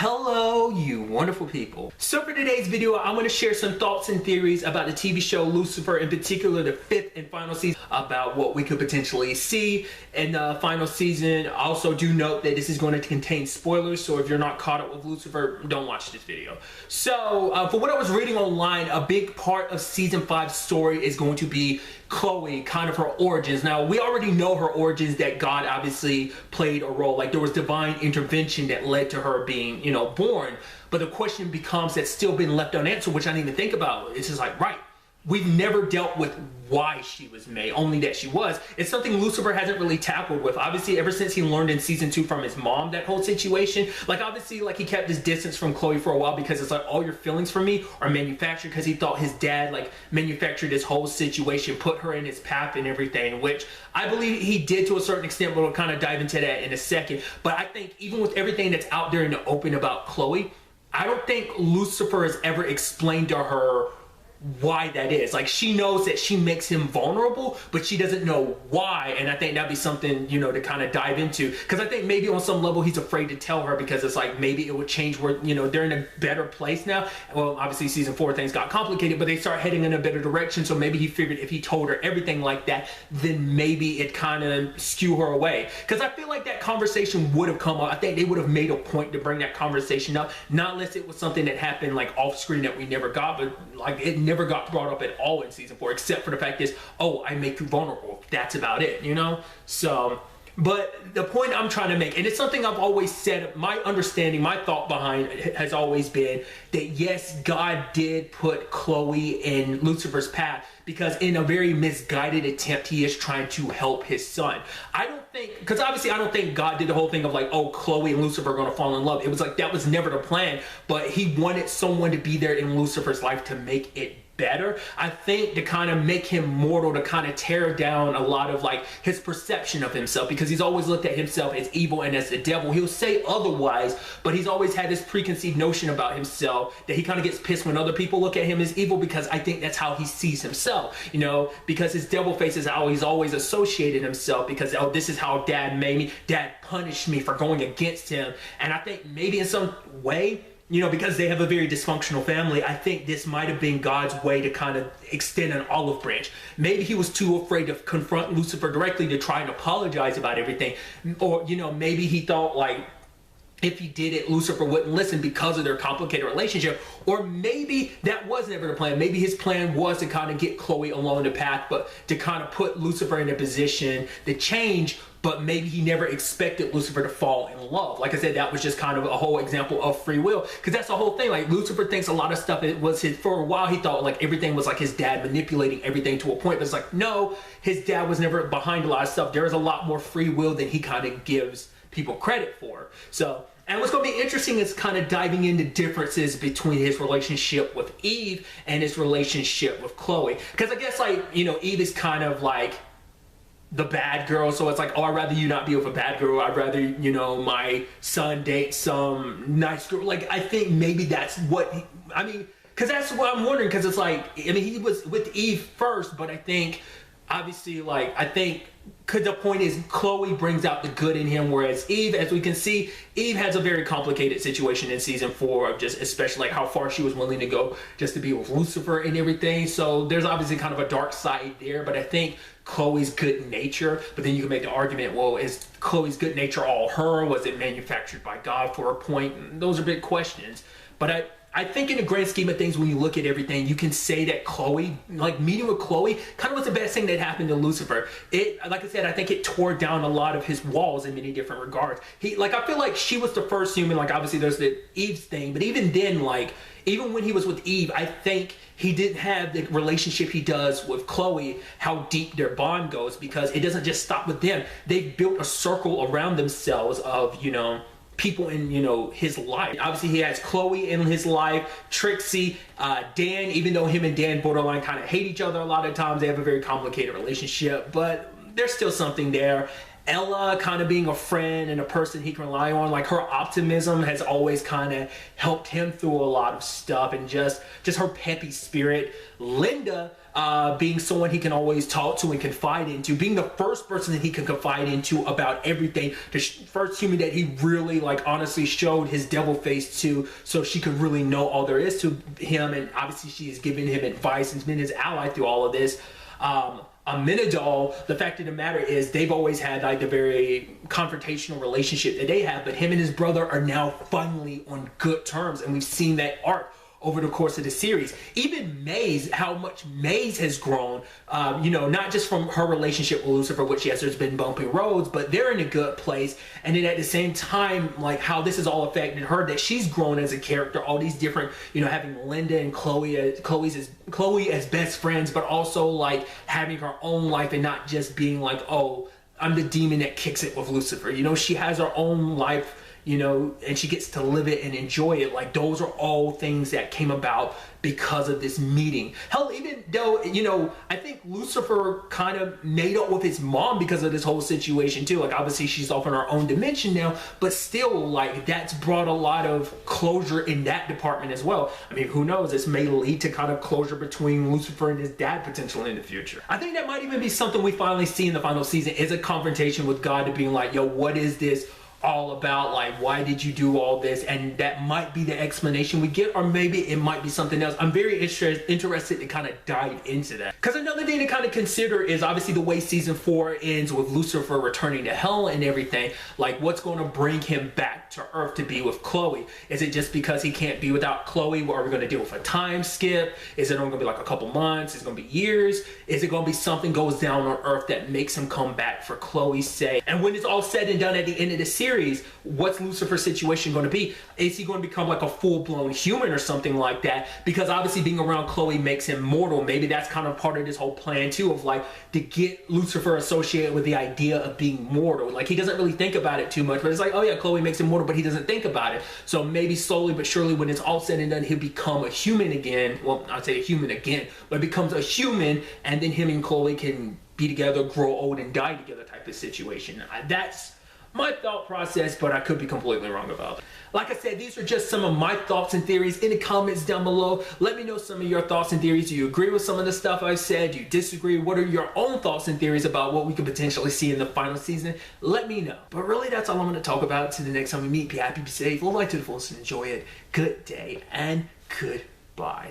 Hello, you wonderful people. So for today's video, I'm going to share some thoughts and theories about the TV show Lucifer, in particular the 5th and final season, about what we could potentially see in the final season. Also do note that this is going to contain spoilers, so if you're not caught up with Lucifer, don't watch this video. So for what I was reading online, a big part of season 5's story is going to be Chloe, kind of her origins. Now, we already know her origins, that God obviously played a role. Like, there was divine intervention that led to her being, born. But the question becomes, that's still been left unanswered, which I didn't even think about. It's just like, right, we've never dealt with why she was made, only that she was. It's something Lucifer hasn't really tackled with. Obviously, ever since he learned in season 2 from his mom, that whole situation, like, obviously, like, he kept his distance from Chloe for a while because it's like, all your feelings for me are manufactured, because he thought his dad, like, manufactured this whole situation, put her in his path and everything, which I believe he did to a certain extent, but we'll kind of dive into that in a second. But I think even with everything that's out there in the open about Chloe, I don't think Lucifer has ever explained to her why that is. Like, she knows that she makes him vulnerable, but she doesn't know why. And I think that'd be something, to kind of dive into, because I think maybe on some level he's afraid to tell her, because it's like, maybe it would change where, they're in a better place now. Well, obviously season 4 things got complicated, but they start heading in a better direction. So maybe he figured if he told her everything like that, then maybe it kind of skew her away, because I feel like that conversation would have come up. I think they would have made a point to bring that conversation up, not unless it was something that happened like off screen that we never got, but like it never got brought up at all in season 4, except for the fact is, oh, I make you vulnerable. That's about it, So, but the point I'm trying to make, and it's something I've always said, my understanding, my thought behind it has always been that yes, God did put Chloe in Lucifer's path, because in a very misguided attempt, he is trying to help his son. I don't think, because obviously I don't think God did the whole thing of like, oh, Chloe and Lucifer are going to fall in love. It was like, that was never the plan, but he wanted someone to be there in Lucifer's life to make it better. I think to kind of make him mortal, to kind of tear down a lot of like his perception of himself, because he's always looked at himself as evil and as the devil. He'll say otherwise, but he's always had this preconceived notion about himself that he kind of gets pissed when other people look at him as evil, because I think that's how he sees himself, because his devil face is how he's always associated himself, because, oh, this is how dad made me, dad punished me for going against him. And I think maybe in some way, because they have a very dysfunctional family, I think this might have been God's way to kind of extend an olive branch. Maybe he was too afraid to confront Lucifer directly to try and apologize about everything. Or, maybe he thought like, if he did it, Lucifer wouldn't listen because of their complicated relationship. Or maybe that was never the plan. Maybe his plan was to kind of get Chloe along the path, but to kind of put Lucifer in a position to change, but maybe he never expected Lucifer to fall in love. Like I said, that was just kind of a whole example of free will, because that's the whole thing. Like, Lucifer thinks a lot of stuff, it was his, for a while he thought like everything was like his dad manipulating everything to a point, but it's like, no, his dad was never behind a lot of stuff. There is a lot more free will than he kind of gives people credit for. So, and what's going to be interesting is kind of diving into differences between his relationship with Eve and his relationship with Chloe. Because I guess, like, Eve is kind of like the bad girl, so it's like, oh, I'd rather you not be with a bad girl. I'd rather, my son date some nice girl. Like, I think maybe that's what, because that's what I'm wondering, because it's like, he was with Eve first, but I think, obviously, like, because the point is, Chloe brings out the good in him, whereas Eve, as we can see, Eve has a very complicated situation in season 4 of just, especially like how far she was willing to go just to be with Lucifer and everything. So there's obviously kind of a dark side there, but I think Chloe's good nature, but then you can make the argument, well, is Chloe's good nature all her? Was it manufactured by God for a point? Those are big questions. But I think in the grand scheme of things, when you look at everything, you can say that Chloe, like meeting with Chloe, kind of was the best thing that happened to Lucifer. Like I said, I think it tore down a lot of his walls in many different regards. I feel like she was the first human, like obviously there's the Eve's thing, but even then, like, even when he was with Eve, I think he didn't have the relationship he does with Chloe, how deep their bond goes, because it doesn't just stop with them. They've built a circle around themselves of, people in his life. Obviously he has Chloe in his life, Trixie, Dan, even though him and Dan borderline kind of hate each other a lot of times, they have a very complicated relationship, but there's still something there. Ella kind of being a friend and a person he can rely on, like her optimism has always kind of helped him through a lot of stuff, and just her peppy spirit. Linda being someone he can always talk to and confide into, being the first person that he can confide into about everything, the first human that he really like honestly showed his devil face to, so she could really know all there is to him. And obviously she has given him advice and been his ally through all of this. Amenadol, the fact of the matter is they've always had like a very confrontational relationship that they have, but him and his brother are now finally on good terms, and we've seen that arc over the course of the series. Even Maze, how much Maze has grown, you know, not just from her relationship with Lucifer, which yes, there's been bumpy roads, but they're in a good place. And then at the same time, like how this has all affected her, that she's grown as a character, all these different, you know, having Linda and Chloe as best friends, but also like having her own life and not just being like, oh, I'm the demon that kicks it with Lucifer. You know, she has her own life, you know, and she gets to live it and enjoy it. Like those are all things that came about because of this meeting. Hell, even though, you know, I think Lucifer kind of made up with his mom because of this whole situation too. Like obviously she's off in her own dimension now, but still like that's brought a lot of closure in that department as well. I mean, who knows, this may lead to kind of closure between Lucifer and his dad potentially in the future. I think that might even be something we finally see in the final season, is a confrontation with God, to being like, yo, what is this all about? Like, why did you do all this? And that might be the explanation we get, or maybe it might be something else. I'm very interested to kind of dive into that, because another thing to kind of consider is obviously the way season 4 ends with Lucifer returning to hell and everything. Like, what's going to bring him back to Earth to be with Chloe? Is it just because he can't be without Chloe? What are we going to deal with, a time skip? Is it only going to be like a couple months? Is it going to be years? Is it going to be something goes down on Earth that makes him come back for Chloe's sake? And when it's all said and done at the end of the series, what's Lucifer's situation going to be? Is he going to become like a full-blown human or something like that? Because obviously being around Chloe makes him mortal. Maybe that's kind of part of this whole plan too, of like to get Lucifer associated with the idea of being mortal. Like he doesn't really think about it too much, but it's like, oh yeah, Chloe makes him mortal, but he doesn't think about it. So maybe slowly but surely when it's all said and done, he'll become a human again. Well, I'd say a human again, but becomes a human, and then him and Chloe can be together, grow old, and die together type of situation. That's my thought process, but I could be completely wrong about it. Like I said, these are just some of my thoughts and theories. In the comments down below, let me know some of your thoughts and theories. Do you agree with some of the stuff I've said? Do you disagree? What are your own thoughts and theories about what we could potentially see in the final season? Let me know. But really, that's all I'm going to talk about. Till the next time we meet, be happy, be safe, live life to the fullest, and enjoy it. Good day and goodbye.